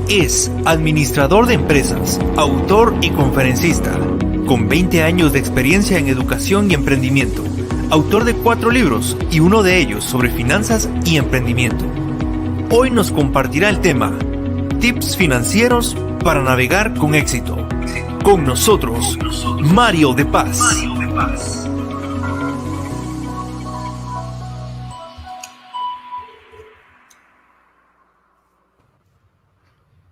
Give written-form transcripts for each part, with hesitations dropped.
Es administrador de empresas, autor y conferencista, con 20 años de experiencia en educación y emprendimiento, autor de 4 libros y uno de ellos sobre finanzas y emprendimiento. Hoy nos compartirá el tema Tips financieros para navegar con éxito. Con nosotros, Mario de Paz.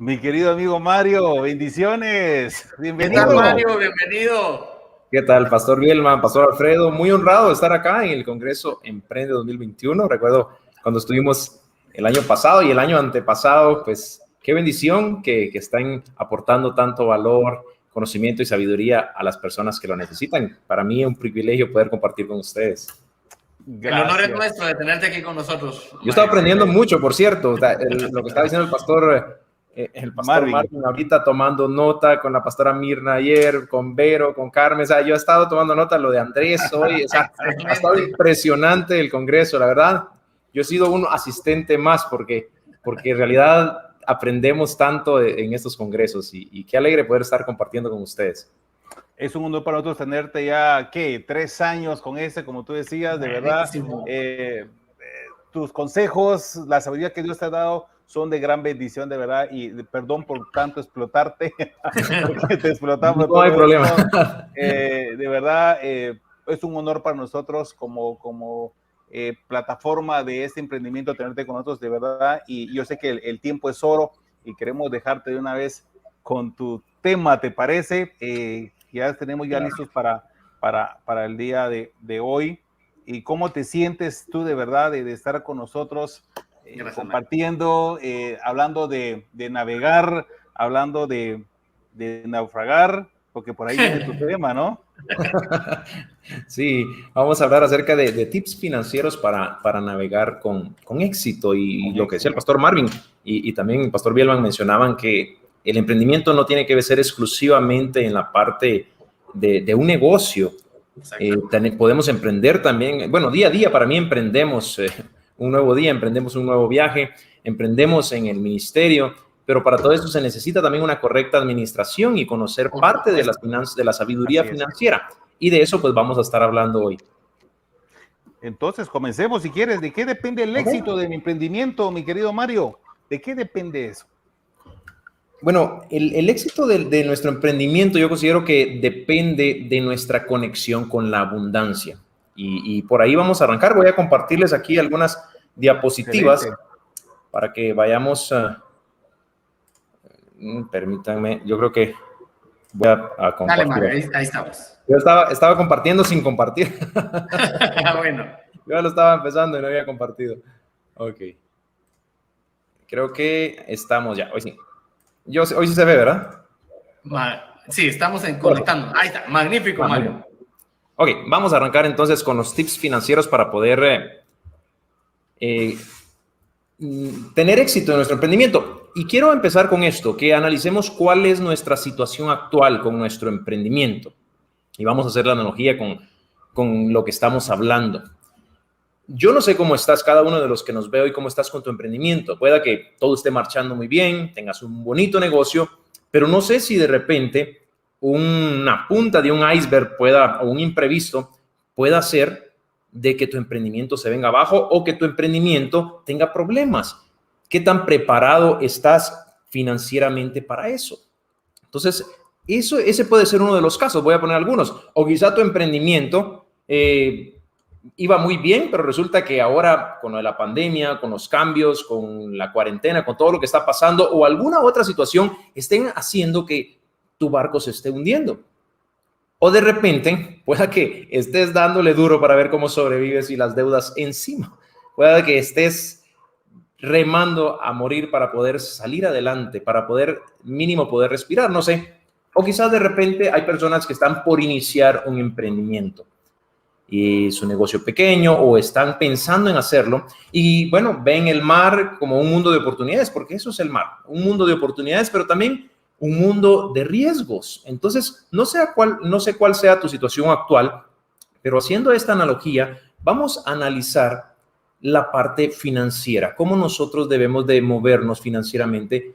Mi querido amigo Mario, bendiciones. Bienvenido. ¿Qué tal, Mario? Bienvenido. ¿Qué tal, Pastor Bielman, Pastor Alfredo? Muy honrado de estar acá en el Congreso Emprende 2021. Recuerdo cuando estuvimos el año pasado y el año antepasado, pues qué bendición que están aportando tanto valor, conocimiento y sabiduría a las personas que lo necesitan. Para mí es un privilegio poder compartir con ustedes. Gracias. El honor es nuestro de tenerte aquí con nosotros. Yo estaba aprendiendo mucho, por cierto, lo que estaba diciendo el pastor Marvin ahorita, tomando nota con la pastora Mirna ayer, con Vero, con Carmen. O sea, yo he estado tomando nota lo de Andrés hoy. O sea, ha estado impresionante el congreso, la verdad. Yo he sido un asistente más porque en realidad aprendemos tanto en estos congresos y qué alegre poder estar compartiendo con ustedes. Es un honor para nosotros tenerte ya, ¿qué? 3 años con como tú decías, de verdad. Tus consejos, la sabiduría que Dios te ha dado son de gran bendición, de verdad, y perdón por tanto explotarte, porque te explotamos. No hay problema. De verdad, es un honor para nosotros como plataforma de este emprendimiento tenerte con nosotros, de verdad, y yo sé que el tiempo es oro y queremos dejarte de una vez con tu tema, ¿te parece? Ya tenemos ya listos para el día de hoy. ¿Y cómo te sientes tú de verdad de estar con nosotros compartiendo, hablando de navegar, hablando de naufragar, porque por ahí viene tu tema, ¿no? Sí, vamos a hablar acerca de tips financieros para navegar con éxito y lo que decía el pastor Marvin y también el pastor Bielman mencionaban que el emprendimiento no tiene que ser exclusivamente en la parte de un negocio. Podemos emprender también, bueno, día a día para mí emprendemos un nuevo día, emprendemos un nuevo viaje, emprendemos en el ministerio, pero para todo eso se necesita también una correcta administración y conocer parte de las finanzas, de la sabiduría financiera, y de eso pues vamos a estar hablando hoy. Entonces comencemos si quieres. ¿De qué depende el éxito de mi emprendimiento, mi querido Mario? ¿De qué depende eso? Bueno, el éxito de nuestro emprendimiento yo considero que depende de nuestra conexión con la abundancia. Y por ahí vamos a arrancar. Voy a compartirles aquí algunas diapositivas. Excelente. Para que vayamos. Permítanme, yo creo que voy a compartir. Dale, Mario, ahí estamos. Yo estaba compartiendo sin compartir. Bueno. Yo lo estaba empezando y no había compartido. Ok. Creo que estamos ya. Hoy sí. Hoy sí se ve, ¿verdad? Sí, estamos conectando. Ahí está, magnífico, Mario. Ok, vamos a arrancar entonces con los tips financieros para poder tener éxito en nuestro emprendimiento. Y quiero empezar con esto, que analicemos cuál es nuestra situación actual con nuestro emprendimiento. Y vamos a hacer la analogía con lo que estamos hablando. Yo no sé cómo estás, cada uno de los que nos ve hoy, cómo estás con tu emprendimiento. Pueda que todo esté marchando muy bien, tengas un bonito negocio, pero no sé si de repente una punta de un iceberg o un imprevisto pueda hacer de que tu emprendimiento se venga abajo o que tu emprendimiento tenga problemas. ¿Qué tan preparado estás financieramente para eso? Entonces, ese puede ser uno de los casos. Voy a poner algunos. O quizá tu emprendimiento iba muy bien, pero resulta que ahora con la pandemia, con los cambios, con la cuarentena, con todo lo que está pasando o alguna otra situación estén haciendo que tu barco se esté hundiendo. O de repente pueda que estés dándole duro para ver cómo sobrevives y las deudas encima. Pueda que estés remando a morir para poder salir adelante, para poder mínimo poder respirar, no sé. O quizás de repente hay personas que están por iniciar un emprendimiento y su negocio pequeño o están pensando en hacerlo y bueno, ven el mar como un mundo de oportunidades, porque eso es el mar, un mundo de oportunidades, pero también un mundo de riesgos. Entonces, no sé cuál sea tu situación actual, pero haciendo esta analogía, vamos a analizar la parte financiera, cómo nosotros debemos de movernos financieramente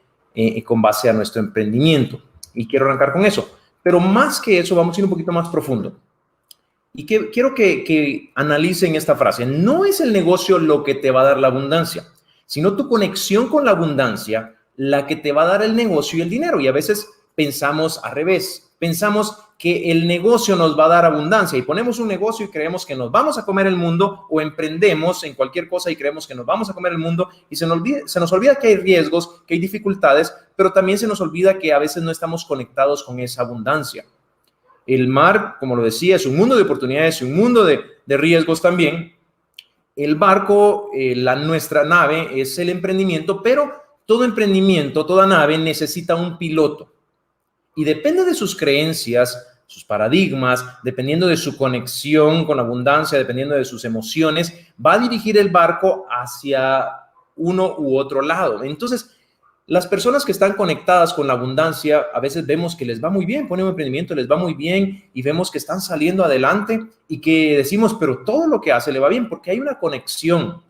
con base a nuestro emprendimiento. Y quiero arrancar con eso. Pero más que eso, vamos a ir un poquito más profundo. Y quiero que analicen esta frase. No es el negocio lo que te va a dar la abundancia, sino tu conexión con la abundancia la que te va a dar el negocio y el dinero. Y a veces pensamos al revés. Pensamos que el negocio nos va a dar abundancia y ponemos un negocio y creemos que nos vamos a comer el mundo, o emprendemos en cualquier cosa y creemos que nos vamos a comer el mundo, y se nos olvida que hay riesgos, que hay dificultades, pero también se nos olvida que a veces no estamos conectados con esa abundancia. El mar, como lo decía, es un mundo de oportunidades y un mundo de riesgos también. El barco, nuestra nave es el emprendimiento, pero todo emprendimiento, toda nave necesita un piloto. Y depende de sus creencias, sus paradigmas, dependiendo de su conexión con la abundancia, dependiendo de sus emociones, va a dirigir el barco hacia uno u otro lado. Entonces, las personas que están conectadas con la abundancia, a veces vemos que les va muy bien, ponen un emprendimiento, les va muy bien y vemos que están saliendo adelante y que decimos, pero todo lo que hace le va bien porque hay una conexión.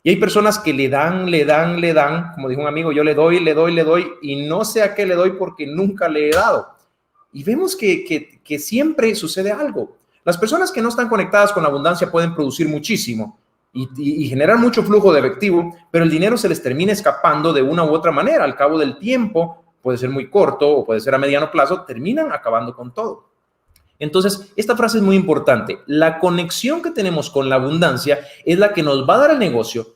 Y hay personas que le dan, como dijo un amigo, yo le doy y no sé a qué le doy porque nunca le he dado. Y vemos que siempre sucede algo. Las personas que no están conectadas con la abundancia pueden producir muchísimo y generar mucho flujo de efectivo, pero el dinero se les termina escapando de una u otra manera. Al cabo del tiempo, puede ser muy corto o puede ser a mediano plazo, terminan acabando con todo. Entonces, esta frase es muy importante. La conexión que tenemos con la abundancia es la que nos va a dar el negocio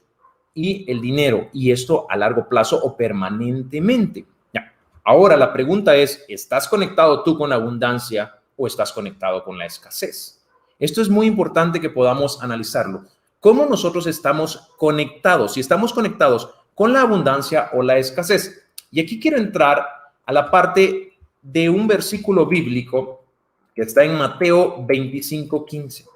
y el dinero, y esto a largo plazo o permanentemente. Ya. Ahora, la pregunta es, ¿estás conectado tú con la abundancia o estás conectado con la escasez? Esto es muy importante que podamos analizarlo. ¿Cómo nosotros estamos conectados? Si estamos conectados con la abundancia o la escasez. Y aquí quiero entrar a la parte de un versículo bíblico que está en Mateo 25:15.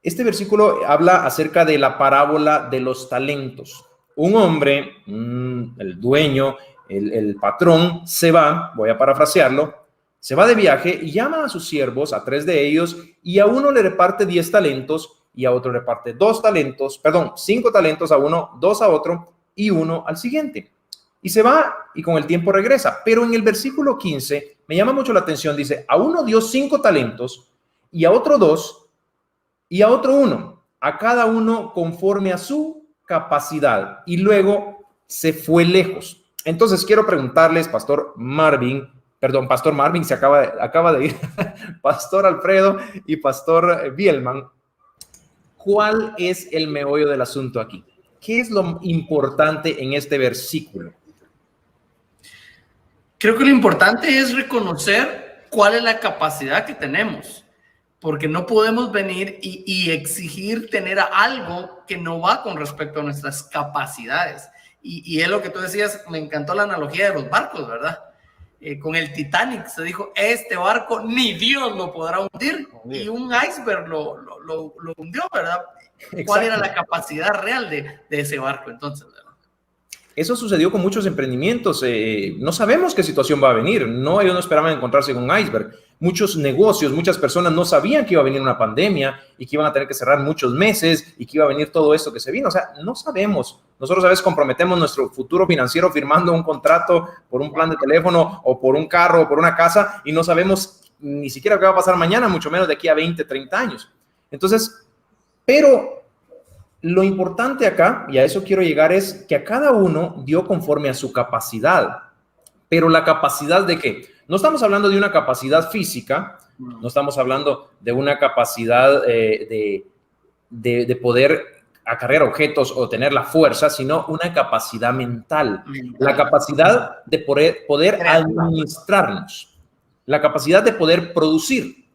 Este versículo habla acerca de la parábola de los talentos. Un hombre, el dueño, el patrón, se va, voy a parafrasearlo, se va de viaje y llama a sus siervos, a 3 de ellos, y a uno le reparte 10 talentos, y a otro le reparte 5 talentos a uno, 2 a otro, y 1 al siguiente. Y se va y con el tiempo regresa. Pero en el versículo 15 me llama mucho la atención. Dice, a uno dio 5 talentos y a otro 2 y a otro 1. A cada uno conforme a su capacidad. Y luego se fue lejos. Entonces quiero preguntarles, Pastor Marvin se acaba de ir, Pastor Alfredo y Pastor Bielman, ¿cuál es el meollo del asunto aquí? ¿Qué es lo importante en este versículo? Creo que lo importante es reconocer cuál es la capacidad que tenemos, porque no podemos venir y exigir tener algo que no va con respecto a nuestras capacidades. Y es lo que tú decías, me encantó la analogía de los barcos, ¿verdad? Con el Titanic se dijo, este barco ni Dios lo podrá hundir, y un iceberg lo hundió, ¿verdad? Exacto. ¿Cuál era la capacidad real de ese barco entonces, ¿verdad? Eso sucedió con muchos emprendimientos. No sabemos qué situación va a venir. Ellos no esperaban encontrarse con un iceberg. Muchos negocios, muchas personas no sabían que iba a venir una pandemia y que iban a tener que cerrar muchos meses y que iba a venir todo esto que se vino. O sea, no sabemos. Nosotros a veces comprometemos nuestro futuro financiero firmando un contrato por un plan de teléfono o por un carro o por una casa y no sabemos ni siquiera qué va a pasar mañana, mucho menos de aquí a 20, 30 años. Entonces, pero lo importante acá, y a eso quiero llegar, es que a cada uno dio conforme a su capacidad. Pero la capacidad de ¿qué? No estamos hablando de una capacidad física, no estamos hablando de una capacidad de poder acarrear objetos o tener la fuerza, sino una capacidad mental. La capacidad de poder administrarnos, la capacidad de poder producir.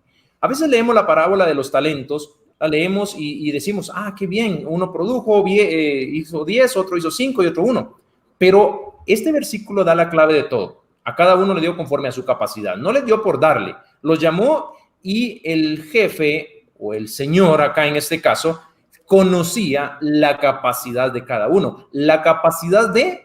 A veces leemos la parábola de los talentos, la leemos y decimos, qué bien, uno produjo, hizo 10, otro hizo 5 y otro 1. Pero este versículo da la clave de todo. A cada uno le dio conforme a su capacidad. No le dio por darle. Los llamó y el jefe o el señor acá en este caso conocía la capacidad de cada uno. La capacidad de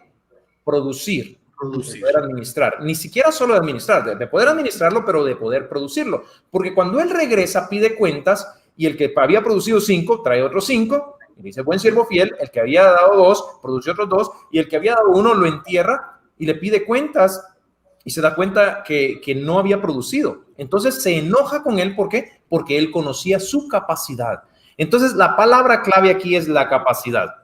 producir. De poder administrar. Ni siquiera solo de administrar, de poder administrarlo, pero de poder producirlo. Porque cuando él regresa, pide cuentas y el que había producido 5 trae otros 5 Y dice, buen siervo fiel, el que había dado 2, produce otros 2, y el que había dado 1 lo entierra y le pide cuentas y se da cuenta que no había producido. Entonces se enoja con él. ¿Por qué? Porque él conocía su capacidad. Entonces la palabra clave aquí es la capacidad.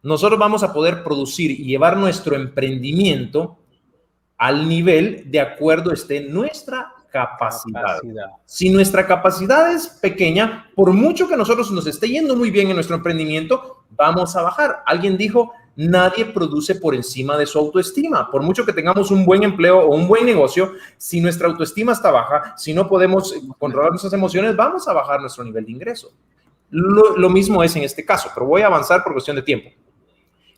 Nosotros vamos a poder producir y llevar nuestro emprendimiento al nivel de acuerdo esté nuestra capacidad. Si nuestra capacidad es pequeña, por mucho que nosotros nos esté yendo muy bien en nuestro emprendimiento, vamos a bajar. Alguien dijo, nadie produce por encima de su autoestima. Por mucho que tengamos un buen empleo o un buen negocio, si nuestra autoestima está baja, si no podemos controlar nuestras emociones, vamos a bajar nuestro nivel de ingreso. Lo mismo es en este caso, pero voy a avanzar por cuestión de tiempo.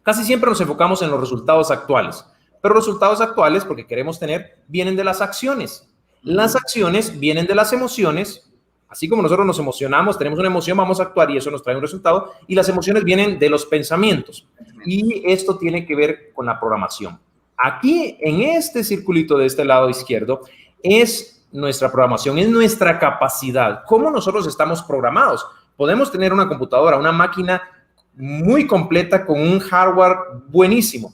Casi siempre nos enfocamos en los resultados actuales, pero los resultados actuales, porque queremos tener, vienen de las acciones. Las acciones vienen de las emociones. Así como nosotros nos emocionamos, tenemos una emoción, vamos a actuar y eso nos trae un resultado. Y las emociones vienen de los pensamientos. Y esto tiene que ver con la programación. Aquí, en este circulito de este lado izquierdo, es nuestra programación, es nuestra capacidad. ¿Cómo nosotros estamos programados? Podemos tener una computadora, una máquina muy completa con un hardware buenísimo.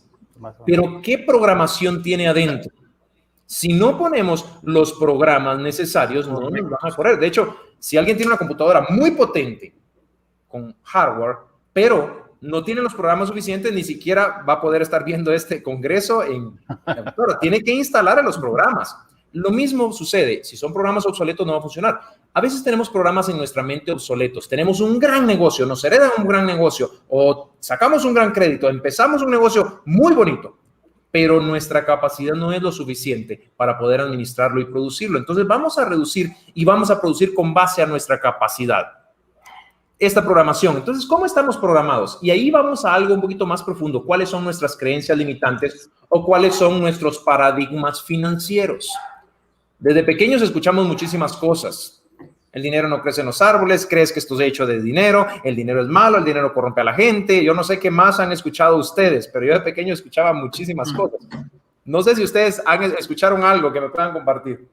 Pero ¿qué programación tiene adentro? Si no ponemos los programas necesarios, no nos van a correr. De hecho, si alguien tiene una computadora muy potente con hardware, pero no tiene los programas suficientes, ni siquiera va a poder estar viendo este congreso en la computadora. Tiene que instalar los programas. Lo mismo sucede. Si son programas obsoletos, no va a funcionar. A veces tenemos programas en nuestra mente obsoletos. Tenemos un gran negocio, nos heredan un gran negocio o sacamos un gran crédito, empezamos un negocio muy bonito, pero nuestra capacidad no es lo suficiente para poder administrarlo y producirlo. Entonces vamos a reducir y vamos a producir con base a nuestra capacidad. Esta programación. Entonces, ¿cómo estamos programados? Y ahí vamos a algo un poquito más profundo. ¿Cuáles son nuestras creencias limitantes o cuáles son nuestros paradigmas financieros? Desde pequeños escuchamos muchísimas cosas. El dinero no crece en los árboles, crees que esto es hecho de dinero, el dinero es malo, el dinero corrompe a la gente. Yo no sé qué más han escuchado ustedes, pero yo de pequeño escuchaba muchísimas cosas. No sé si ustedes escucharon algo que me puedan compartir.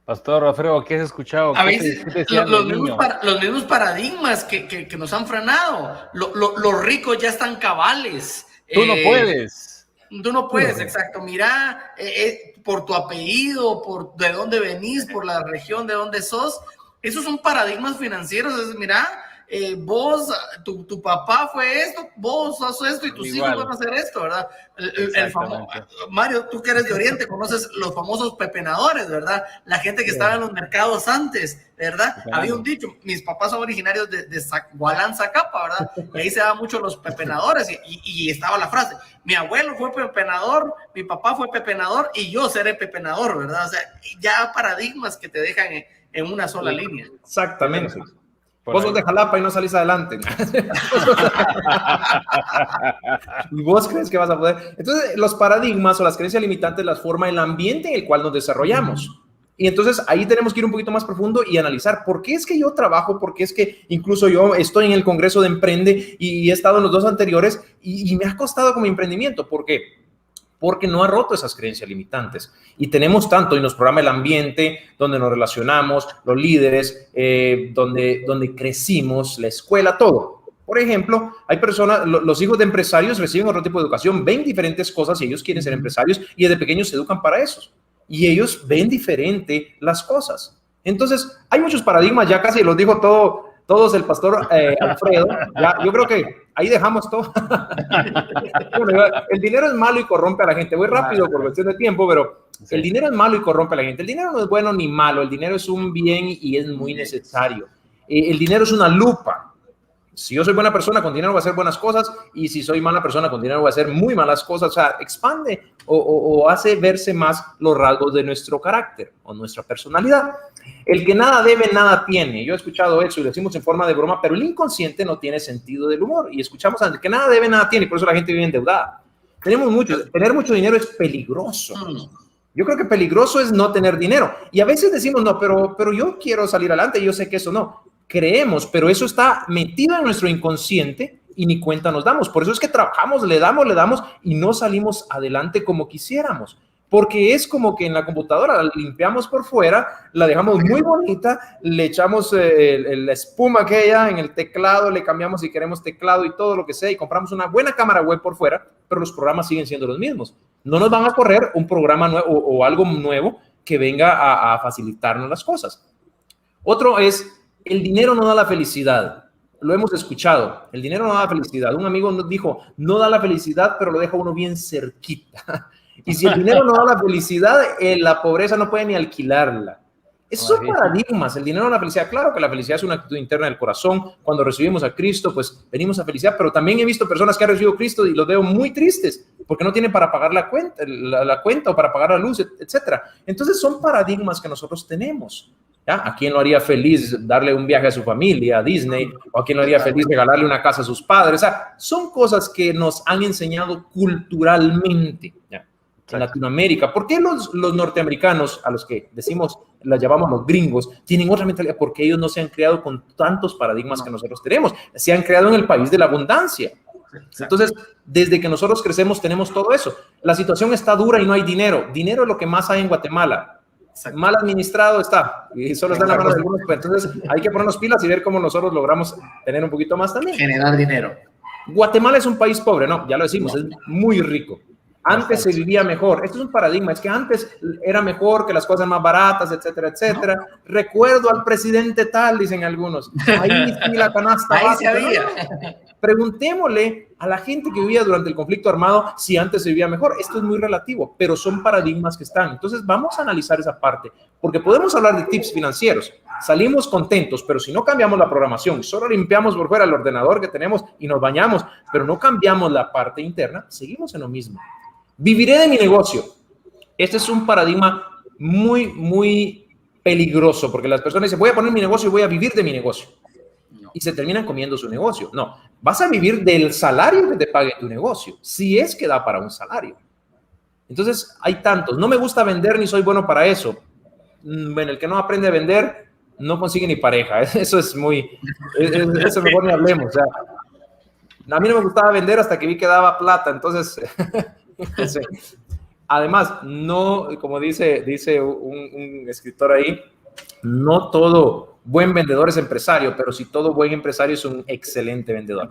Pastor Alfredo, ¿qué has escuchado? A veces los mismos paradigmas que nos han frenado. Los ricos ya están cabales. Tú no puedes. Tú no puedes, exacto. Mira, por tu apellido, por de dónde venís, por la región de donde sos. Esos son paradigmas financieros. Mira, vos, tu papá fue esto, vos sos esto y tus hijos van a hacer esto, ¿verdad? El famoso, Mario, tú que eres de Oriente, conoces los famosos pepenadores, ¿verdad? La gente que estaba en los mercados antes, ¿verdad? Había un dicho, mis papás son originarios de Gualán, Zacapa, ¿verdad? Y ahí se daban mucho los pepenadores y estaba la frase, mi abuelo fue pepenador, mi papá fue pepenador y yo seré pepenador, ¿verdad? O sea, ya paradigmas que te dejan en una sola línea. Exactamente. Vos sos de Jalapa y no salís adelante. Y vos crees que vas a poder. Entonces, los paradigmas o las creencias limitantes las forma el ambiente en el cual nos desarrollamos. Y entonces ahí tenemos que ir un poquito más profundo y analizar por qué es que yo trabajo, por qué es que incluso yo estoy en el Congreso de Emprende y he estado en los 2 anteriores y me ha costado como emprendimiento. ¿Por qué? Porque no ha roto esas creencias limitantes. Y tenemos tanto, y nos programa el ambiente, donde nos relacionamos, los líderes, donde crecimos, la escuela, todo. Por ejemplo, hay personas, los hijos de empresarios reciben otro tipo de educación, ven diferentes cosas y ellos quieren ser empresarios y desde pequeños se educan para eso. Y ellos ven diferente las cosas. Entonces, hay muchos paradigmas, ya casi los dijo todos el pastor Alfredo. Ya, yo creo que ahí dejamos todo. Bueno, el dinero es malo y corrompe a la gente. Voy rápido por cuestión de tiempo, pero el dinero es malo y corrompe a la gente. El dinero no es bueno ni malo. El dinero es un bien y es muy necesario. El dinero es una lupa. Si yo soy buena persona, con dinero voy a hacer buenas cosas. Y si soy mala persona, con dinero voy a hacer muy malas cosas. O sea, expande o hace verse más los rasgos de nuestro carácter o nuestra personalidad. El que nada debe, nada tiene. Yo he escuchado eso y lo decimos en forma de broma, pero el inconsciente no tiene sentido del humor. Y escuchamos antes que nada debe, nada tiene. Y por eso la gente vive endeudada. Tener mucho dinero es peligroso. Yo creo que peligroso es no tener dinero. Y a veces decimos, no, pero yo quiero salir adelante. Yo sé que eso no. Creemos, pero eso está metido en nuestro inconsciente y ni cuenta nos damos. Por eso es que trabajamos, le damos y no salimos adelante como quisiéramos. porque es como que en la computadora la limpiamos por fuera, la dejamos muy bonita, le echamos la espuma aquella en el teclado, le cambiamos si queremos teclado y todo lo que sea, y compramos una buena cámara web por fuera, pero los programas siguen siendo los mismos. No nos van a correr un programa nuevo o algo nuevo que venga a facilitarnos las cosas. Otro es, el dinero no da la felicidad. Lo hemos escuchado, el dinero no da la felicidad. Un amigo nos dijo, no da la felicidad, pero lo deja uno bien cerquita. Y si el dinero no da la felicidad, la pobreza no puede ni alquilarla. Esos son paradigmas. El dinero no da la felicidad. Claro que la felicidad es una actitud interna del corazón. Cuando recibimos a Cristo, pues venimos a felicidad. Pero también he visto personas que han recibido a Cristo y los veo muy tristes porque no tienen para pagar la cuenta o para pagar la luz, etc. Entonces son paradigmas que nosotros tenemos. ¿Ya? ¿A quién lo haría feliz darle un viaje a su familia, a Disney? ¿O a quién lo haría feliz regalarle una casa a sus padres? O sea, son cosas que nos han enseñado culturalmente, ¿ya? En Latinoamérica. ¿Por qué los norteamericanos, a los que decimos, los llamamos los gringos, tienen otra mentalidad? Porque ellos no se han creado con tantos paradigmas que nosotros tenemos. Se han creado en el país de la abundancia. Entonces, desde que nosotros crecemos tenemos todo eso. La situación está dura y no hay dinero. Dinero es lo que más hay en Guatemala. Mal administrado está y solo está en la mano de algunos. Entonces, hay que ponernos pilas y ver cómo nosotros logramos tener un poquito más también. Generar dinero. Guatemala es un país pobre, no, ya lo decimos, es muy rico. Antes se vivía mejor. Esto es un paradigma. Es que antes era mejor, que las cosas más baratas, etcétera, etcétera. No. Recuerdo al presidente tal, dicen algunos. Ahí sí la canasta básica. Ahí se había. Preguntémosle a la gente que vivía durante el conflicto armado si antes se vivía mejor. Esto es muy relativo, pero son paradigmas que están. Entonces vamos a analizar esa parte, porque podemos hablar de tips financieros. Salimos contentos, pero si no cambiamos la programación, solo limpiamos por fuera el ordenador que tenemos y nos bañamos, pero no cambiamos la parte interna, seguimos en lo mismo. Viviré de mi negocio. Este es un paradigma muy, muy peligroso, porque las personas dicen, voy a poner mi negocio y voy a vivir de mi negocio. No. Y se terminan comiendo su negocio. No, vas a vivir del salario que te pague tu negocio, si es que da para un salario. Entonces, hay tantos. No me gusta vender ni soy bueno para eso. Bueno, el que no aprende a vender no consigue ni pareja. Eso es muy... Eso mejor ni hablemos. O sea, a mí no me gustaba vender hasta que vi que daba plata, entonces... Sí. Además, no, como dice un escritor ahí, no todo buen vendedor es empresario, pero si todo buen empresario es un excelente vendedor.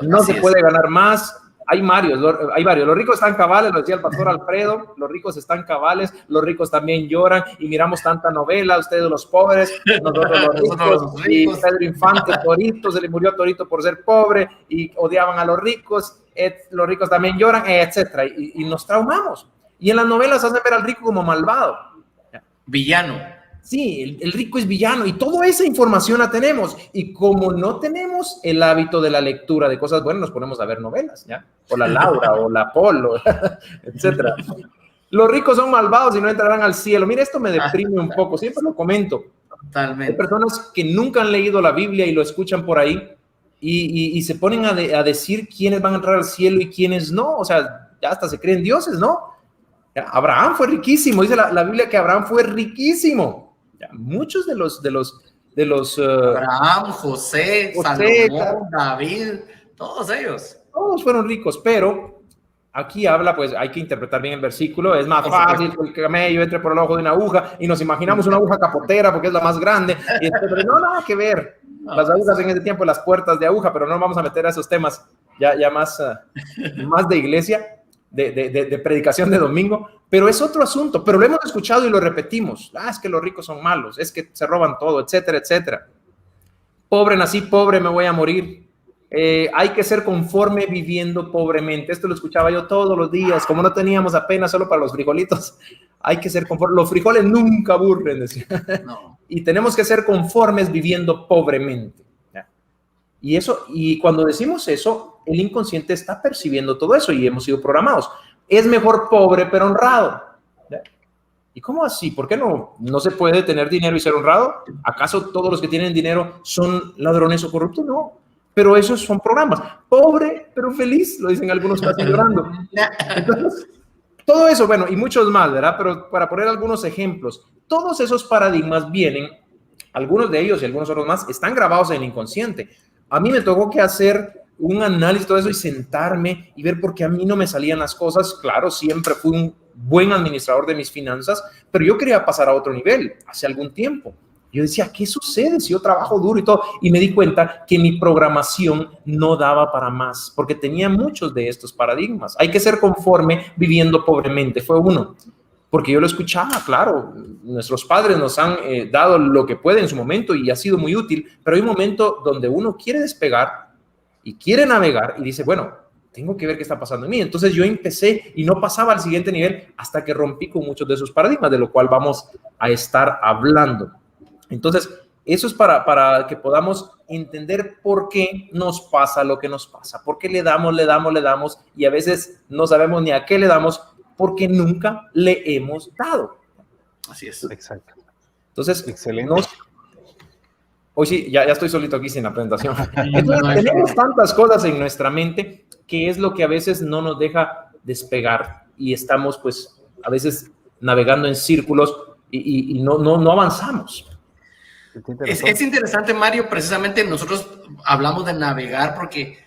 No se puede ganar más. Hay varios. Los ricos están cabales, lo decía el pastor Alfredo, los ricos están cabales, los ricos también lloran y miramos tanta novela, ustedes los pobres, nosotros los ricos, y Pedro Infante, Torito, se le murió Torito por ser pobre y odiaban a los ricos también lloran, etcétera, y nos traumamos. Y en las novelas hacen ver al rico como malvado. Villano. Sí, el rico es villano y toda esa información la tenemos. Y como no tenemos el hábito de la lectura de cosas buenas, nos ponemos a ver novelas, ¿ya? O la Laura, o la Polo, etcétera. Los ricos son malvados y no entrarán al cielo. Mira, esto me deprime un poco, siempre lo comento. Totalmente. Hay personas que nunca han leído la Biblia y lo escuchan por ahí y se ponen a decir quiénes van a entrar al cielo y quiénes no. O sea, ya hasta se creen dioses, ¿no? Abraham fue riquísimo, dice la Biblia que Abraham fue riquísimo. Muchos de los Abraham, José, Salomón, David, todos ellos. Todos fueron ricos, pero aquí habla, pues hay que interpretar bien el versículo. Es más fácil que el camello entre por el ojo de una aguja y nos imaginamos una aguja capotera porque es la más grande. Pero no, nada que ver. Las agujas en ese tiempo, las puertas de aguja, pero no vamos a meter a esos temas ya más de iglesia. De predicación de domingo, pero es otro asunto, pero lo hemos escuchado y lo repetimos. Es que los ricos son malos, es que se roban todo, etcétera, etcétera. Pobre nací, pobre me voy a morir. Hay que ser conforme viviendo pobremente. Esto lo escuchaba yo todos los días, como no teníamos apenas solo para los frijolitos, hay que ser conforme. Los frijoles nunca aburren, decía. No. Y tenemos que ser conformes viviendo pobremente. Y cuando decimos eso, el inconsciente está percibiendo todo eso y hemos sido programados. Es mejor pobre pero honrado. ¿Y cómo así? ¿Por qué no se puede tener dinero y ser honrado? ¿Acaso todos los que tienen dinero son ladrones o corruptos? No, pero esos son programas. Pobre pero feliz, lo dicen algunos casi llorando. Entonces, todo eso, bueno, y muchos más, ¿verdad? Pero para poner algunos ejemplos, todos esos paradigmas vienen, algunos de ellos y algunos otros más, están grabados en el inconsciente. A mí me tocó que hacer un análisis, todo eso, y sentarme y ver por qué a mí no me salían las cosas. Claro, siempre fui un buen administrador de mis finanzas, pero yo quería pasar a otro nivel hace algún tiempo. Yo decía, ¿qué sucede si yo trabajo duro y todo? Y me di cuenta que mi programación no daba para más, porque tenía muchos de estos paradigmas. Hay que ser conforme viviendo pobremente, fue uno. Porque yo lo escuchaba, claro, nuestros padres nos han dado lo que pueden en su momento y ha sido muy útil, pero hay un momento donde uno quiere despegar y quiere navegar y dice, bueno, tengo que ver qué está pasando en mí. Entonces yo empecé y no pasaba al siguiente nivel hasta que rompí con muchos de esos paradigmas, de lo cual vamos a estar hablando. Entonces, eso es para que podamos entender por qué nos pasa lo que nos pasa, por qué le damos y a veces no sabemos ni a qué le damos porque nunca le hemos dado. Así es. Exacto. Entonces, Excelente. Hoy sí, ya estoy solito aquí sin la presentación. Entonces, tenemos tantas cosas en nuestra mente que es lo que a veces no nos deja despegar y estamos pues a veces navegando en círculos y no avanzamos. Es interesante, Mario, precisamente nosotros hablamos de navegar porque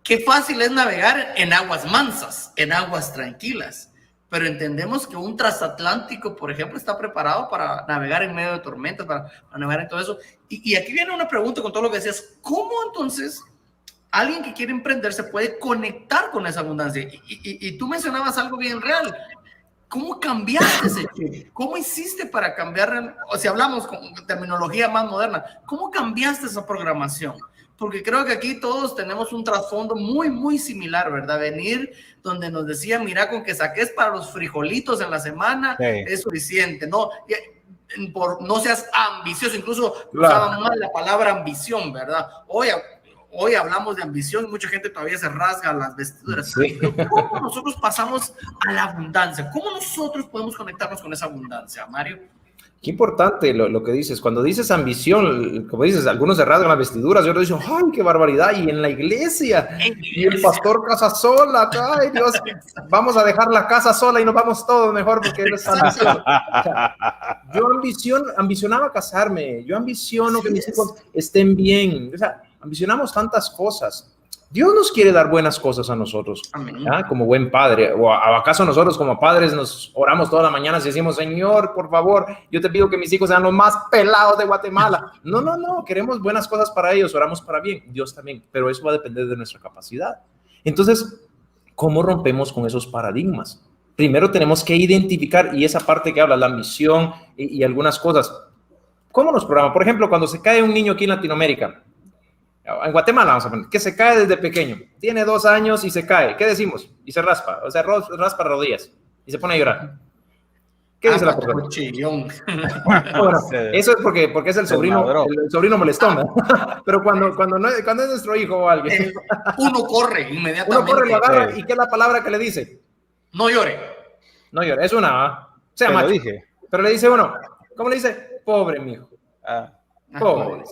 qué fácil es navegar en aguas mansas, en aguas tranquilas, pero entendemos que un transatlántico, por ejemplo, está preparado para navegar en medio de tormentas, para navegar en todo eso. Y aquí viene una pregunta con todo lo que decías, ¿cómo entonces alguien que quiere emprender se puede conectar con esa abundancia? Y tú mencionabas algo bien real. ¿Cómo cambiaste ese chip? ¿Cómo hiciste para cambiar? O si hablamos con terminología más moderna, ¿cómo cambiaste esa programación? Porque creo que aquí todos tenemos un trasfondo muy, muy similar, ¿verdad? Venir donde nos decían, mira, con que saques para los frijolitos en la semana, es suficiente, ¿no? No seas ambicioso, incluso usaban mal la palabra ambición, ¿verdad? Hoy hablamos de ambición y mucha gente todavía se rasga las vestiduras. Sí. Pero ¿cómo nosotros pasamos a la abundancia? ¿Cómo nosotros podemos conectarnos con esa abundancia, Mario? Qué importante lo que dices. Cuando dices ambición, como dices, algunos se rasgan las vestiduras y otros dicen, ¡ay, qué barbaridad! Y en la iglesia, y el pastor casa sola, ¡ay, Dios! Vamos a dejar la casa sola y nos vamos todos mejor porque él es ambicioso. O sea, yo ambicionaba casarme, yo ambiciono que mis hijos estén bien. O sea, ambicionamos tantas cosas. Dios nos quiere dar buenas cosas a nosotros, como buen padre. ¿O acaso nosotros como padres nos oramos toda la mañana y decimos, Señor, por favor, yo te pido que mis hijos sean los más pelados de Guatemala? No, queremos buenas cosas para ellos, oramos para bien, Dios también, pero eso va a depender de nuestra capacidad. Entonces, ¿cómo rompemos con esos paradigmas? Primero tenemos que identificar, y esa parte que habla, la ambición y algunas cosas, ¿cómo nos programan? Por ejemplo, cuando se cae un niño aquí en Latinoamérica, en Guatemala, vamos a poner, que se cae desde pequeño, tiene 2 años y se cae, ¿qué decimos? Y se raspa, o sea, raspa rodillas y se pone a llorar. ¿Qué dice la persona? Bueno, eso es porque es el sobrino molestón, ¿no? Pero cuando es nuestro hijo o alguien, uno corre inmediatamente. Uno corre, lo agarra, ¿y qué es la palabra que le dice? No llore. No llore, es una, sea macho. Pero le dice uno, ¿cómo le dice? Pobre mijo. Pobre.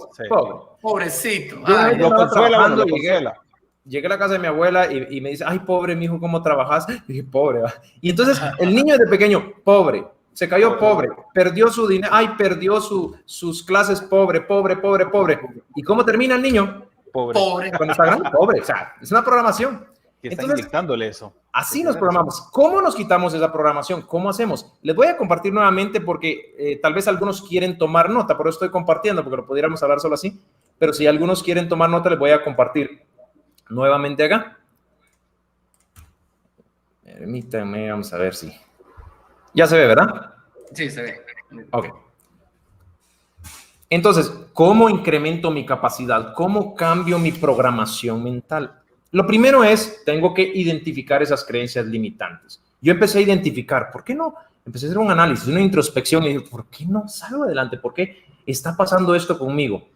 Pobrecito. Lo consuela. Llegué a la casa de mi abuela y me dice, ay, pobre mijo, ¿cómo trabajas? Y dije, pobre. Y entonces el niño de pequeño, pobre, se cayó pobre, perdió su dinero, ay, perdió sus clases, pobre. ¿Y cómo termina el niño? Pobre. Cuando está grande, pobre. O sea, es una programación. Que está inyectándole eso. Así nos programamos. ¿Cómo nos quitamos esa programación? ¿Cómo hacemos? Les voy a compartir nuevamente porque tal vez algunos quieren tomar nota, por eso estoy compartiendo, porque lo pudiéramos hablar solo así, pero si algunos quieren tomar nota, les voy a compartir nuevamente acá. Permítanme, vamos a ver si... Ya se ve, ¿verdad? Sí, se ve. Ok. Entonces, ¿cómo incremento mi capacidad? ¿Cómo cambio mi programación mental? Lo primero es, tengo que identificar esas creencias limitantes. Yo empecé a identificar, ¿por qué no? Empecé a hacer un análisis, una introspección y dije, ¿por qué no salgo adelante? ¿Por qué está pasando esto conmigo?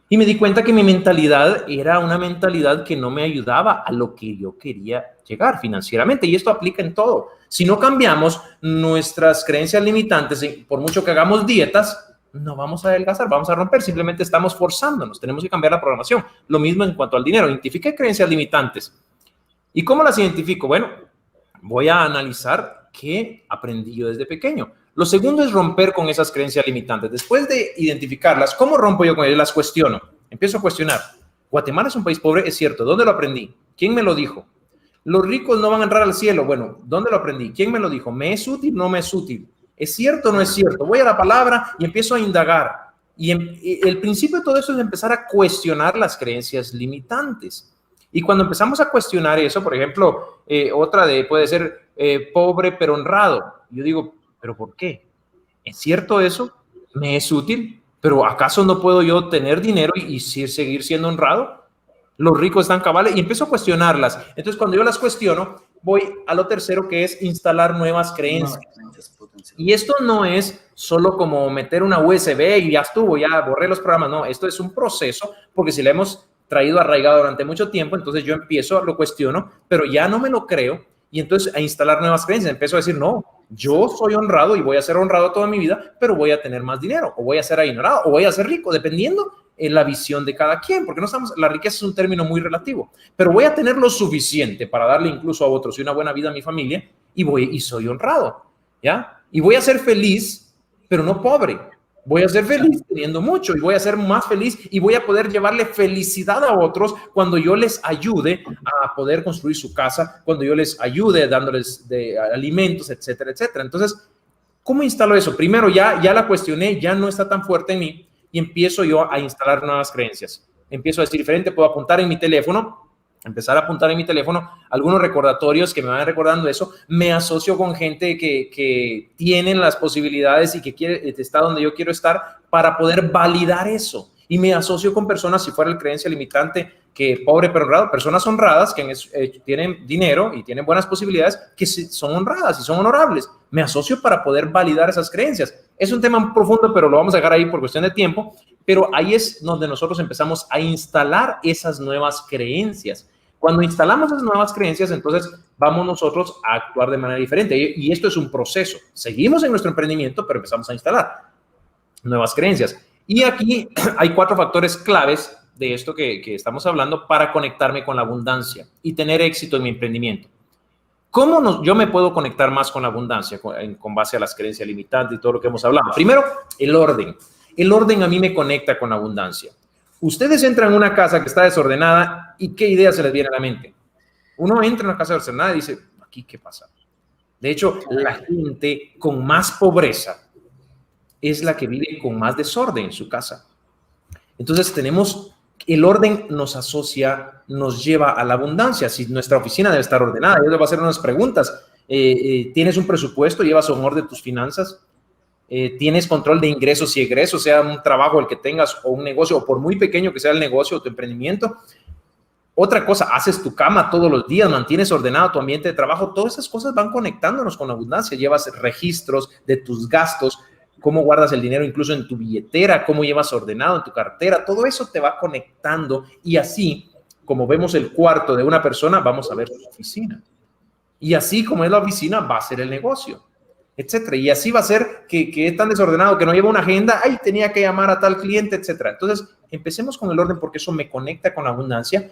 Y me di cuenta que mi mentalidad era una mentalidad que no me ayudaba a lo que yo quería llegar financieramente. Y esto aplica en todo. Si no cambiamos nuestras creencias limitantes, por mucho que hagamos dietas, no vamos a adelgazar, vamos a romper, simplemente estamos forzándonos, tenemos que cambiar la programación. Lo mismo en cuanto al dinero, identifiqué creencias limitantes. ¿Y cómo las identifico? Bueno, voy a analizar qué aprendí yo desde pequeño. Lo segundo es romper con esas creencias limitantes. Después de identificarlas, ¿cómo rompo yo con ellas? Las cuestiono, empiezo a cuestionar. Guatemala es un país pobre, es cierto, ¿dónde lo aprendí? ¿Quién me lo dijo? Los ricos no van a entrar al cielo. Bueno, ¿dónde lo aprendí? ¿Quién me lo dijo? ¿Me es útil? ¿No me es útil? ¿Es cierto o no es cierto? Voy a la palabra y empiezo a indagar. Y el principio de todo eso es empezar a cuestionar las creencias limitantes. Y cuando empezamos a cuestionar eso, por ejemplo, otra puede ser pobre pero honrado. Yo digo, ¿pero por qué? ¿Es cierto eso? ¿Me es útil? ¿Pero acaso no puedo yo tener dinero y seguir siendo honrado? Los ricos están cabales y empiezo a cuestionarlas. Entonces, cuando yo las cuestiono, voy a lo tercero, que es instalar nuevas creencias. Y esto no es solo como meter una USB y ya estuvo, ya borré los programas. No, esto es un proceso, porque si lo hemos traído arraigado durante mucho tiempo, entonces yo empiezo, lo cuestiono, pero ya no me lo creo, y entonces a instalar nuevas creencias. Empiezo a decir, no, yo soy honrado y voy a ser honrado toda mi vida, pero voy a tener más dinero, o voy a ser adinerado, o voy a ser rico, dependiendo en la visión de cada quien, porque la riqueza es un término muy relativo, pero voy a tener lo suficiente para darle incluso a otros y una buena vida a mi familia, y soy honrado, ¿ya? Y voy a ser feliz, pero no pobre. Voy a ser feliz teniendo mucho, y voy a ser más feliz, y voy a poder llevarle felicidad a otros cuando yo les ayude a poder construir su casa, cuando yo les ayude dándoles de alimentos, etcétera, etcétera. Entonces, ¿cómo instalo eso? Primero, ya la cuestioné, ya no está tan fuerte en mí, y empiezo yo a instalar nuevas creencias. Empiezo a decir diferente, puedo apuntar en mi teléfono, empezar a apuntar en mi teléfono algunos recordatorios que me van recordando eso. Me asocio con gente que tienen las posibilidades y que está donde yo quiero estar para poder validar eso. Y me asocio con personas, si fuera el creencia limitante, que pobre pero honrado, personas honradas que tienen dinero y tienen buenas posibilidades, que son honradas y son honorables. Me asocio para poder validar esas creencias. Es un tema profundo, pero lo vamos a dejar ahí por cuestión de tiempo. Pero ahí es donde nosotros empezamos a instalar esas nuevas creencias. Cuando instalamos esas nuevas creencias, entonces vamos nosotros a actuar de manera diferente. Y esto es un proceso. Seguimos en nuestro emprendimiento, pero empezamos a instalar nuevas creencias. Y aquí hay 4 factores claves de esto que estamos hablando para conectarme con la abundancia y tener éxito en mi emprendimiento. ¿Cómo yo me puedo conectar más con la abundancia con base a las creencias limitantes y todo lo que hemos hablado? Primero, el orden. El orden a mí me conecta con la abundancia. Ustedes entran en una casa que está desordenada y ¿qué idea se les viene a la mente? Uno entra en una casa desordenada y dice, ¿aquí qué pasa? De hecho, la gente con más pobreza es la que vive con más desorden en su casa. Entonces el orden nos asocia, nos lleva a la abundancia. Si nuestra oficina debe estar ordenada, yo le voy a hacer unas preguntas. ¿Tienes un presupuesto? ¿Llevas un orden de tus finanzas? ¿Tienes control de ingresos y egresos, sea un trabajo el que tengas o un negocio, o por muy pequeño que sea el negocio o tu emprendimiento? Otra cosa, haces tu cama todos los días, mantienes ordenado tu ambiente de trabajo. Todas esas cosas van conectándonos con la abundancia. Llevas registros de tus gastos, cómo guardas el dinero incluso en tu billetera, cómo llevas ordenado en tu cartera. Todo eso te va conectando, y así como vemos el cuarto de una persona, vamos a ver su oficina. Y así como es la oficina, va a ser el negocio, etcétera. Y así va a ser que es tan desordenado que no lleva una agenda, ay, tenía que llamar a tal cliente, etcétera. Entonces, empecemos con el orden, porque eso me conecta con la abundancia,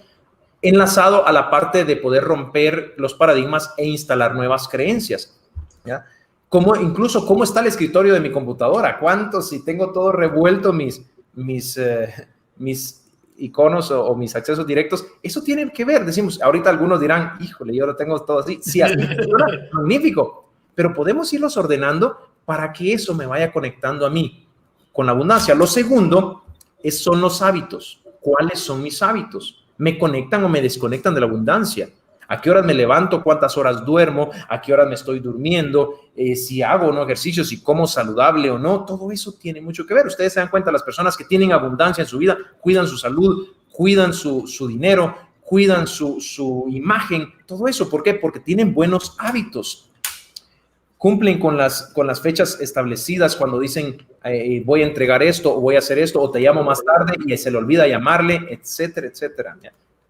enlazado a la parte de poder romper los paradigmas e instalar nuevas creencias, ¿ya? Incluso cómo está el escritorio de mi computadora, si tengo todo revuelto, mis iconos o mis accesos directos, eso tiene que ver. Decimos, ahorita algunos dirán, híjole, yo lo tengo todo así. Sí, así funciona, magnífico, pero podemos irlos ordenando para que eso me vaya conectando a mí con la abundancia. Lo segundo son los hábitos. ¿Cuáles son mis hábitos? ¿Me conectan o me desconectan de la abundancia? ¿A qué horas me levanto? ¿Cuántas horas duermo? ¿A qué horas me estoy durmiendo? Si hago o no ejercicio, si como saludable o no. Todo eso tiene mucho que ver. Ustedes se dan cuenta, las personas que tienen abundancia en su vida cuidan su salud, cuidan su dinero, cuidan su imagen. Todo eso, ¿por qué? Porque tienen buenos hábitos. Cumplen con las fechas establecidas cuando dicen voy a entregar esto o voy a hacer esto o te llamo más tarde y se le olvida llamarle, etcétera, etcétera.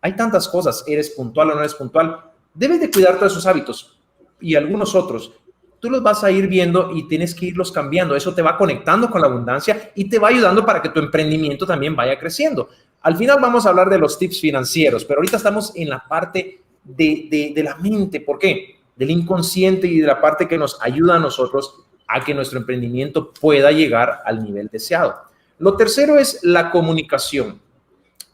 Hay tantas cosas, eres puntual o no eres puntual. Debes de cuidar todos esos hábitos y algunos otros. Tú los vas a ir viendo y tienes que irlos cambiando. Eso te va conectando con la abundancia y te va ayudando para que tu emprendimiento también vaya creciendo. Al final vamos a hablar de los tips financieros, pero ahorita estamos en la parte de la mente. ¿Por qué? Del inconsciente y de la parte que nos ayuda a nosotros a que nuestro emprendimiento pueda llegar al nivel deseado. Lo tercero es la comunicación.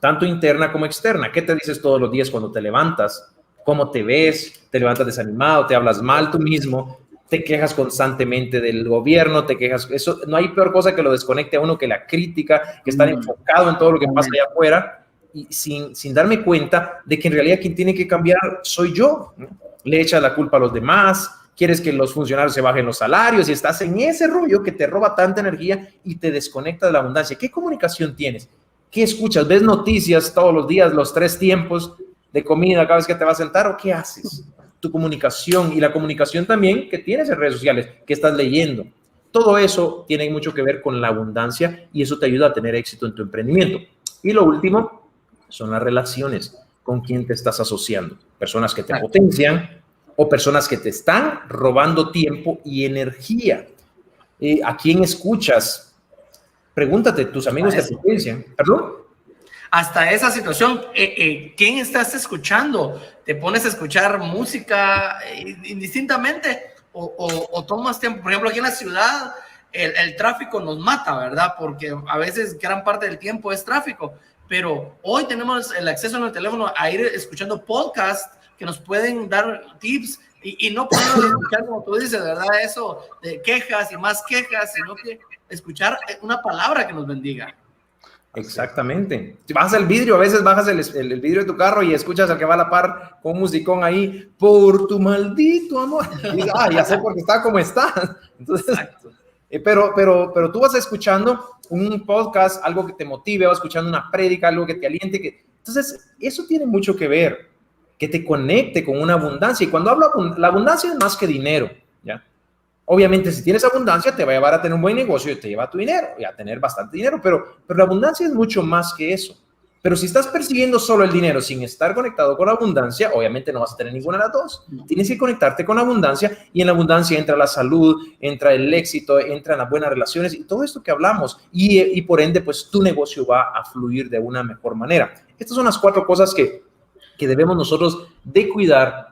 tanto interna como externa. ¿Qué te dices todos los días cuando te levantas? ¿Cómo te ves? ¿Te levantas desanimado? ¿Te hablas mal tú mismo? ¿Te quejas constantemente del gobierno? ¿Te quejas? Eso, no hay peor cosa que lo desconecte a uno que la crítica, que estar enfocado en todo lo que pasa allá afuera y sin darme cuenta de que en realidad quien tiene que cambiar soy yo, ¿no? Le echas la culpa a los demás, quieres que los funcionarios se bajen los salarios y estás en ese rollo que te roba tanta energía y te desconecta de la abundancia. ¿Qué comunicación tienes? ¿Qué escuchas? ¿Ves noticias todos los días, los 3 tiempos de comida cada vez que te vas a sentar o qué haces? Tu comunicación y la comunicación también que tienes en redes sociales, que estás leyendo. Todo eso tiene mucho que ver con la abundancia y eso te ayuda a tener éxito en tu emprendimiento. Y lo último son las relaciones. ¿Con quién te estás asociando? Personas que te potencian o personas que te están robando tiempo y energía. ¿A quién escuchas? Pregúntate, ¿tus amigos te potencian? ¿Perdón? Hasta esa situación, ¿quién estás escuchando? ¿Te pones a escuchar música indistintamente o tomas tiempo? Por ejemplo, aquí en la ciudad el tráfico nos mata, ¿verdad? Porque a veces gran parte del tiempo es tráfico, pero hoy tenemos el acceso en el teléfono a ir escuchando podcasts que nos pueden dar tips y no podemos escuchar, como tú dices, ¿verdad? Eso de quejas y más quejas, sino que escuchar una palabra que nos bendiga. Exactamente. Si bajas el vidrio, a veces bajas el vidrio de tu carro y escuchas al que va a la par con un musicón ahí, por tu maldito amor. Y dices, ya sé por qué está como está. Entonces, pero tú vas escuchando un podcast, algo que te motive, vas escuchando una prédica, algo que te aliente. Entonces, eso tiene mucho que ver, que te conecte con una abundancia. Y cuando hablo, la abundancia es más que dinero, ¿ya? Obviamente, si tienes abundancia, te va a llevar a tener un buen negocio y te lleva a tu dinero y a tener bastante dinero, pero la abundancia es mucho más que eso. Pero si estás persiguiendo solo el dinero sin estar conectado con la abundancia, obviamente no vas a tener ninguna de las dos. Tienes que conectarte con la abundancia y en la abundancia entra la salud, entra el éxito, entran las buenas relaciones y todo esto que hablamos. Y por ende, pues tu negocio va a fluir de una mejor manera. Estas son las 4 cosas que debemos nosotros de cuidar,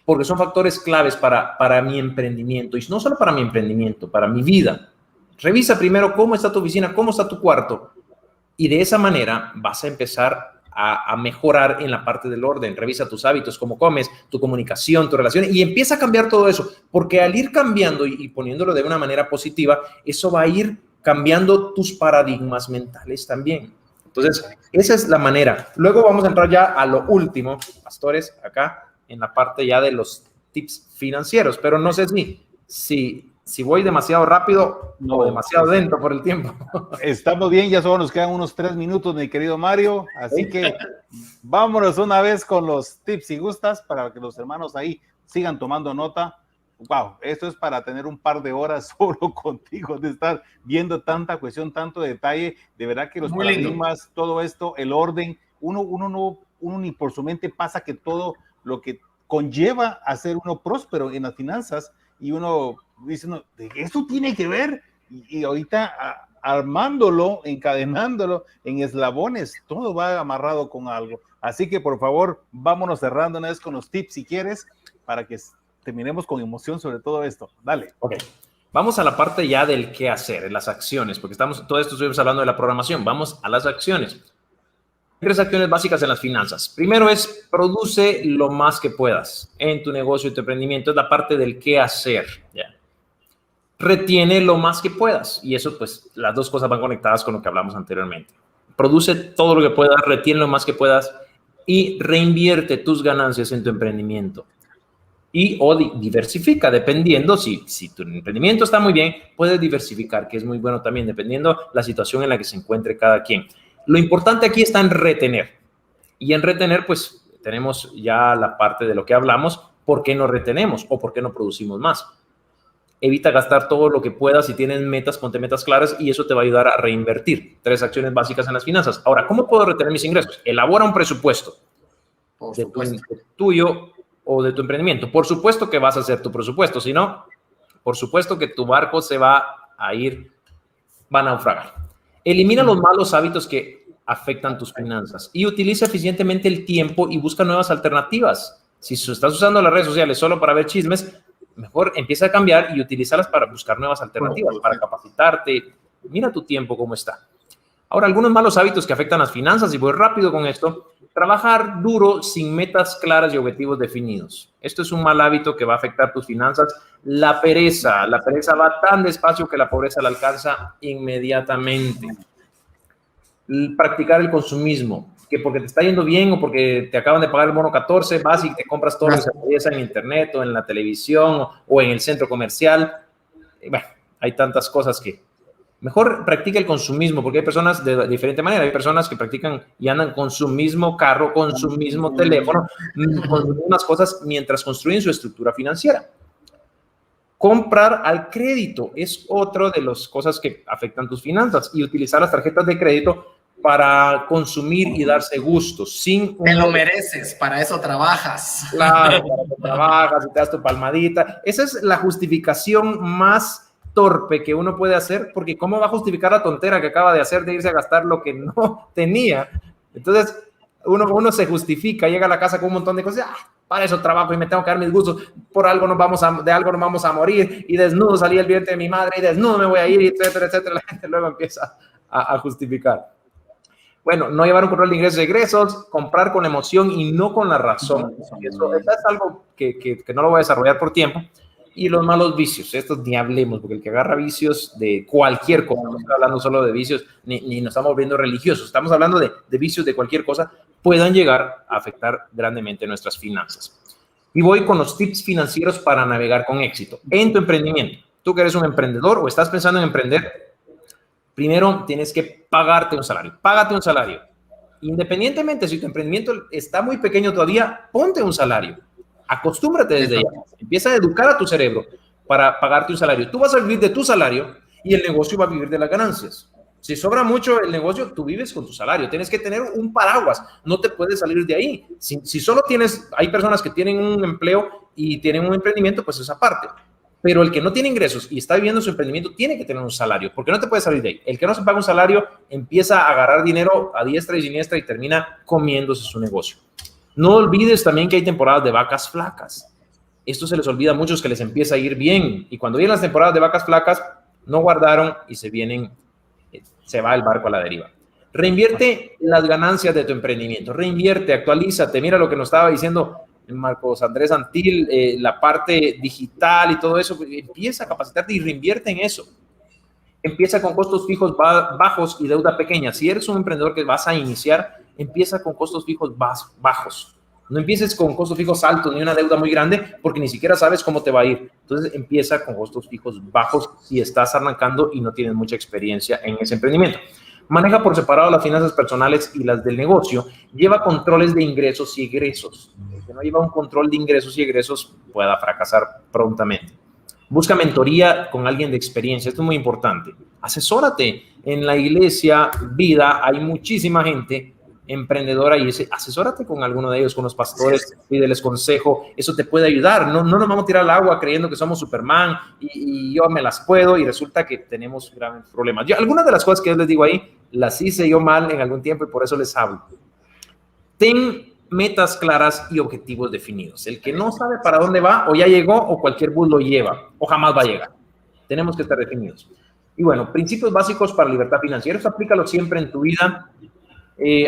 porque son factores claves para mi emprendimiento. Y no solo para mi emprendimiento, para mi vida. Revisa primero cómo está tu oficina, cómo está tu cuarto. Y de esa manera vas a empezar a mejorar en la parte del orden. Revisa tus hábitos, cómo comes, tu comunicación, tu relación. Y empieza a cambiar todo eso. Porque al ir cambiando y poniéndolo de una manera positiva, eso va a ir cambiando tus paradigmas mentales también. Entonces, esa es la manera. Luego vamos a entrar ya a lo último, pastores, acá, en la parte ya de los tips financieros, pero no sé si voy demasiado rápido o demasiado lento por el tiempo. Estamos bien, ya solo nos quedan unos 3 minutos, mi querido Mario, así que vámonos una vez con los tips si gustas, para que los hermanos ahí sigan tomando nota. Wow, esto es para tener un par de horas solo contigo, de estar viendo tanta cuestión, tanto detalle, de verdad que los paradigmas, todo esto, el orden, uno ni por su mente pasa que todo lo que conlleva a ser uno próspero en las finanzas, y uno dice, no, eso tiene que ver, y ahorita armándolo, encadenándolo en eslabones, todo va amarrado con algo. Así que por favor, vámonos cerrando una vez con los tips si quieres, para que terminemos con emoción sobre todo esto. Dale. Ok. Vamos a la parte ya del qué hacer, en las acciones, porque todo esto estuvimos hablando de la programación. Vamos a las acciones. 3 acciones básicas en las finanzas. Primero es produce lo más que puedas en tu negocio y tu emprendimiento. Es la parte del qué hacer. ¿Ya? Retiene lo más que puedas. Y eso, pues, las dos cosas van conectadas con lo que hablamos anteriormente. Produce todo lo que puedas, retiene lo más que puedas y reinvierte tus ganancias en tu emprendimiento. O diversifica, dependiendo, si tu emprendimiento está muy bien, puedes diversificar, que es muy bueno también, dependiendo la situación en la que se encuentre cada quien. Lo importante aquí está en retener. Y en retener, pues, tenemos ya la parte de lo que hablamos, ¿por qué no retenemos o por qué no producimos más? Evita gastar todo lo que puedas. Si tienes metas, ponte metas claras y eso te va a ayudar a reinvertir. 3 acciones básicas en las finanzas. Ahora, ¿cómo puedo retener mis ingresos? Elabora un presupuesto de tuyo o de tu emprendimiento. Por supuesto que vas a hacer tu presupuesto, si no, por supuesto que tu barco se va a naufragar. Elimina los malos hábitos que afectan tus finanzas y utiliza eficientemente el tiempo y busca nuevas alternativas. Si estás usando las redes sociales solo para ver chismes, mejor empieza a cambiar y utilízalas para buscar nuevas alternativas, para capacitarte. Mira tu tiempo cómo está. Ahora, algunos malos hábitos que afectan las finanzas, y voy rápido con esto: trabajar duro sin metas claras y objetivos definidos. Esto es un mal hábito que va a afectar tus finanzas. La pereza va tan despacio que la pobreza la alcanza inmediatamente. Practicar el consumismo, que porque te está yendo bien o porque te acaban de pagar el bono 14, vas y te compras todo lo que se atraviesa en internet o en la televisión o en el centro comercial. Bueno, hay tantas cosas que mejor practica el consumismo, porque hay personas de diferente manera. Hay personas que practican y andan con su mismo carro, con su mismo teléfono, con unas cosas mientras construyen su estructura financiera. Comprar al crédito es otro de las cosas que afectan tus finanzas, y utilizar las tarjetas de crédito para consumir y darse gustos. Te lo mereces, para eso trabajas. Claro, para eso trabajas y te das tu palmadita. Esa es la justificación más torpe que uno puede hacer, porque ¿cómo va a justificar la tontera que acaba de hacer de irse a gastar lo que no tenía? Entonces, uno se justifica, llega a la casa con un montón de cosas. Para eso trabajo y me tengo que dar mis gustos, de algo nos vamos a morir, y desnudo salí el vientre de mi madre, y desnudo me voy a ir, etcétera, etcétera. La gente luego empieza a justificar. Bueno, no llevar un control de ingresos y egresos, comprar con emoción y no con la razón. Eso es algo que no lo voy a desarrollar por tiempo. Y los malos vicios, estos ni hablemos, porque el que agarra vicios de cualquier cosa, no estoy hablando solo de vicios, ni nos estamos viendo religiosos, estamos hablando de vicios de cualquier cosa, puedan llegar a afectar grandemente nuestras finanzas. Y voy con los tips financieros para navegar con éxito en tu emprendimiento. Tú que eres un emprendedor o estás pensando en emprender, primero tienes que pagarte un salario. Págate un salario. Independientemente si tu emprendimiento está muy pequeño todavía, ponte un salario. Acostúmbrate desde ya. Empieza a educar a tu cerebro para pagarte un salario. Tú vas a vivir de tu salario y el negocio va a vivir de las ganancias. Si sobra mucho el negocio, tú vives con tu salario. Tienes que tener un paraguas. No te puedes salir de ahí. Si solo hay personas que tienen un empleo y tienen un emprendimiento, pues esa parte. Pero el que no tiene ingresos y está viviendo su emprendimiento tiene que tener un salario, porque no te puedes salir de ahí. El que no se paga un salario empieza a agarrar dinero a diestra y siniestra y termina comiéndose su negocio. No olvides también que hay temporadas de vacas flacas. Esto se les olvida a muchos, que les empieza a ir bien. Y cuando vienen las temporadas de vacas flacas, no guardaron y se va el barco a la deriva. Reinvierte las ganancias de tu emprendimiento. Reinvierte, actualízate. Mira lo que nos estaba diciendo Marcos Andrés Antil, la parte digital y todo eso. Empieza a capacitarte y reinvierte en eso. Empieza con costos fijos bajos y deuda pequeña. Si eres un emprendedor que vas a iniciar, empieza con costos fijos bajos. No empieces con costos fijos altos ni una deuda muy grande, porque ni siquiera sabes cómo te va a ir. Entonces empieza con costos fijos bajos si estás arrancando y no tienes mucha experiencia en ese emprendimiento. Maneja por separado las finanzas personales y las del negocio. Lleva controles de ingresos y egresos. El que no lleva un control de ingresos y egresos pueda fracasar prontamente. Busca mentoría con alguien de experiencia. Esto es muy importante. Asesórate. En la iglesia Vida hay muchísima gente emprendedora y asesórate con alguno de ellos, con los pastores, pídeles consejo. Eso te puede ayudar. No nos vamos a tirar al agua creyendo que somos Superman y yo me las puedo, y resulta que tenemos graves problemas. Algunas de las cosas que yo les digo ahí las hice yo mal en algún tiempo y por eso les hablo. Ten metas claras y objetivos definidos. El que no sabe para dónde va, o ya llegó, o cualquier bus lo lleva, o jamás va a llegar. Tenemos que estar definidos. Y bueno, principios básicos para libertad financiera. Eso aplícalo siempre en tu vida.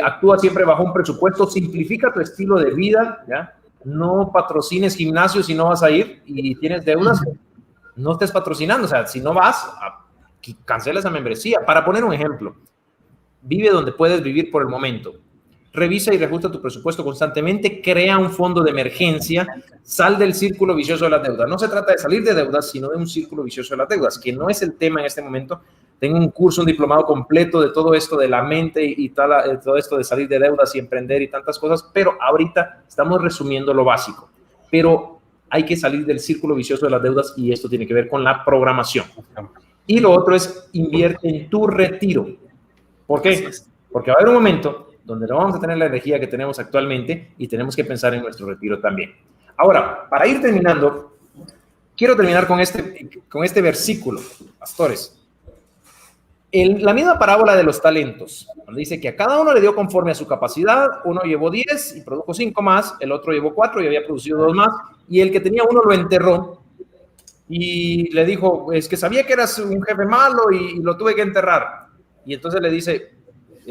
Actúa siempre bajo un presupuesto. Simplifica tu estilo de vida, ¿ya? No patrocines gimnasios si no vas a ir y tienes deudas. No estés patrocinando. O sea, si no vas, cancela esa membresía. Para poner un ejemplo, vive donde puedes vivir por el momento. Revisa y reajusta tu presupuesto constantemente. Crea un fondo de emergencia. Sal del círculo vicioso de las deudas. No se trata de salir de deudas, sino de un círculo vicioso de las deudas, que no es el tema en este momento. Tengo un curso, un diplomado completo de todo esto de la mente y todo esto de salir de deudas y emprender y tantas cosas, pero ahorita estamos resumiendo lo básico. Pero hay que salir del círculo vicioso de las deudas, y esto tiene que ver con la programación. Y lo otro es invierte en tu retiro. ¿Por qué? Porque va a haber un momento donde no vamos a tener la energía que tenemos actualmente y tenemos que pensar en nuestro retiro también. Ahora, para ir terminando, quiero terminar con este versículo, pastores. La misma parábola de los talentos, donde dice que a cada uno le dio conforme a su capacidad. Uno llevó 10 y produjo 5 más, el otro llevó 4 y había producido 2 más, y el que tenía 1 lo enterró y le dijo, es que sabía que eras un jefe malo y lo tuve que enterrar. Y entonces le dice,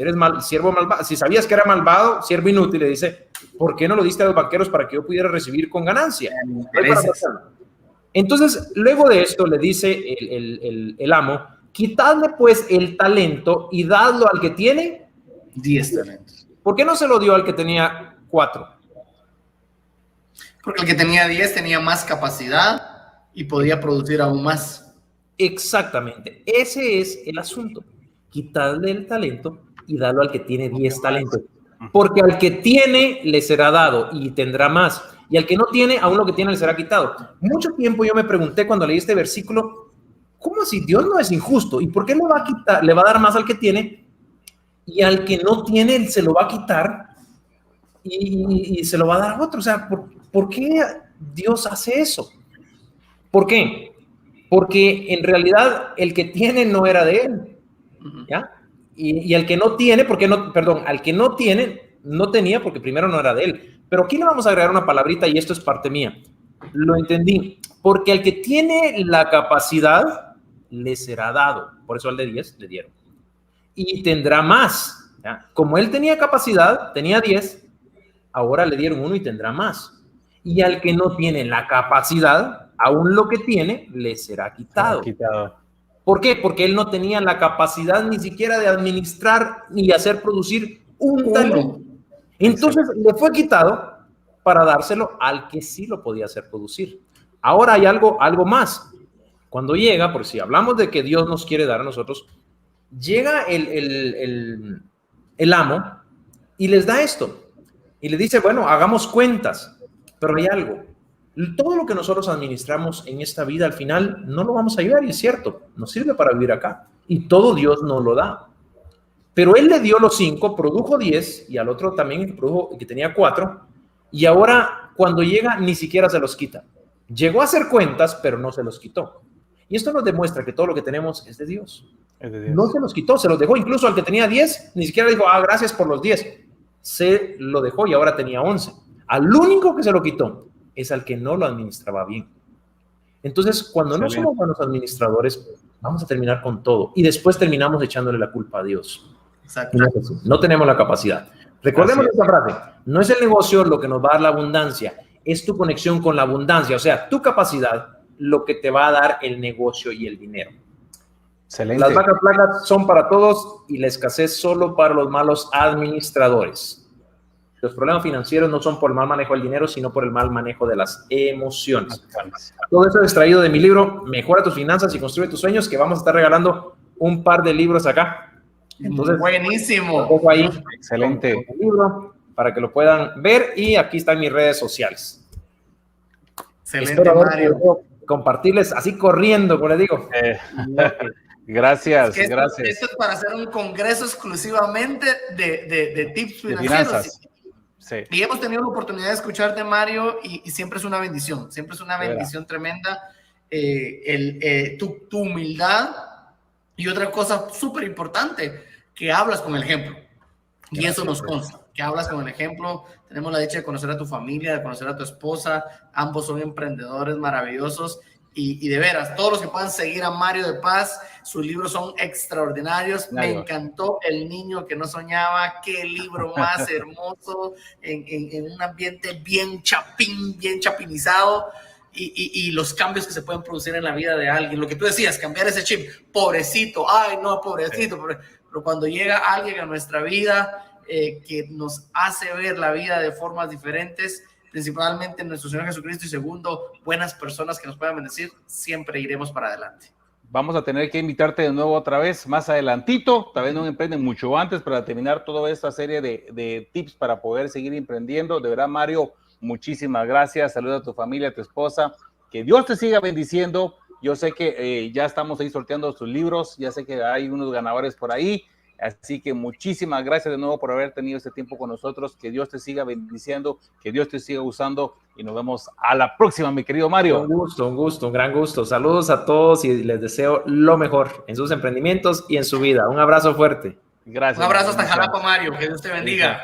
eres siervo malvado. Si sabías que era malvado, siervo inútil, le dice, ¿por qué no lo diste a los banqueros para que yo pudiera recibir con ganancia? Entonces, luego de esto le dice el amo, quitadle pues el talento y dadlo al que tiene 10 talentos. ¿Por qué no se lo dio al que tenía 4? Porque el que tenía 10 tenía más capacidad y podía producir aún más. Exactamente, ese es el asunto. Quitarle el talento y darlo al que tiene 10 talentos. Porque al que tiene le será dado y tendrá más. Y al que no tiene, aún lo que tiene le será quitado. Mucho tiempo yo me pregunté cuando leí este versículo, ¿cómo si Dios no es injusto? ¿Y por qué le va a quitar, le va a dar más al que tiene? Y al que no tiene se lo va a quitar y se lo va a dar a otro. O sea, ¿por qué Dios hace eso? ¿Por qué? Porque en realidad el que tiene no era de él, ¿ya? Y al que no tiene, al que no tiene, no tenía porque primero no era de él. Pero aquí le vamos a agregar una palabrita y esto es parte mía. Lo entendí. Porque al que tiene la capacidad, le será dado. Por eso al de 10 le dieron. Y tendrá más, ¿ya? Como él tenía capacidad, tenía 10, ahora le dieron 1 y tendrá más. Y al que no tiene la capacidad, aún lo que tiene, le será quitado. ¿Por qué? Porque él no tenía la capacidad ni siquiera de administrar ni hacer producir un talento. Entonces le fue quitado para dárselo al que sí lo podía hacer producir. Ahora hay algo más. Cuando llega, por si hablamos de que Dios nos quiere dar a nosotros, llega el amo y les da esto. Y le dice, bueno, hagamos cuentas. Pero hay algo. Todo lo que nosotros administramos en esta vida, al final, no lo vamos a llevar, y es cierto, nos sirve para vivir acá. Y todo Dios nos lo da. Pero él le dio los 5, produjo 10, y al otro también que tenía 4, y ahora cuando llega ni siquiera se los quita. Llegó a hacer cuentas, pero no se los quitó. Y esto nos demuestra que todo lo que tenemos es de Dios. No se los quitó, se los dejó. Incluso al que tenía 10, ni siquiera dijo, gracias por los 10. Se lo dejó y ahora tenía 11. Al único que se lo quitó es al que no lo administraba bien. Entonces, cuando no somos buenos administradores, vamos a terminar con todo. Y después terminamos echándole la culpa a Dios. Exacto. No tenemos la capacidad. Recordemos esta frase. No es el negocio lo que nos va a dar la abundancia, es tu conexión con la abundancia. O sea, tu capacidad, lo que te va a dar el negocio y el dinero. Excelente. Las vacas flacas son para todos y la escasez solo para los malos administradores. Los problemas financieros no son por el mal manejo del dinero, sino por el mal manejo de las emociones. Todo eso es extraído de mi libro, Mejora tus finanzas y construye tus sueños, que vamos a estar regalando un par de libros acá. Entonces, buenísimo. Pongo ahí Excelente. el libro para que lo puedan ver, y aquí están mis redes sociales. Excelente, Mario. Compartirles así corriendo, como les digo. Gracias, gracias. Esto es para hacer un congreso exclusivamente de tips financieros. Sí. Y hemos tenido la oportunidad de escucharte, Mario, y siempre es una bendición, tremenda tu humildad, y otra cosa súper importante, que hablas con el ejemplo. Y eso nos consta, que hablas con el ejemplo. Tenemos la dicha de conocer a tu familia, de conocer a tu esposa. Ambos son emprendedores maravillosos. Y de veras, todos los que puedan seguir a Mario de Paz, sus libros son extraordinarios. Me encantó El niño que no soñaba. Qué libro más hermoso, en un ambiente bien chapinizado, y los cambios que se pueden producir en la vida de alguien. Lo que tú decías, cambiar ese chip, pobrecito, pobrecito. Pero cuando llega alguien a nuestra vida que nos hace ver la vida de formas diferentes, principalmente en nuestro Señor Jesucristo, y segundo, buenas personas que nos puedan bendecir, siempre iremos para adelante. Vamos a tener que invitarte de nuevo otra vez, más adelantito, tal vez no emprenden mucho antes, para terminar toda esta serie de tips para poder seguir emprendiendo. De verdad, Mario, muchísimas gracias. Saluda a tu familia, a tu esposa, que Dios te siga bendiciendo. Yo sé que ya estamos ahí sorteando sus libros, ya sé que hay unos ganadores por ahí. Así que muchísimas gracias de nuevo por haber tenido este tiempo con nosotros. Que Dios te siga bendiciendo, que Dios te siga usando, y nos vemos a la próxima, mi querido Mario. Un gran gusto. Saludos a todos y les deseo lo mejor en sus emprendimientos y en su vida. Un abrazo fuerte. Gracias. Un abrazo hasta Jalapa, Mario. Que Dios te bendiga.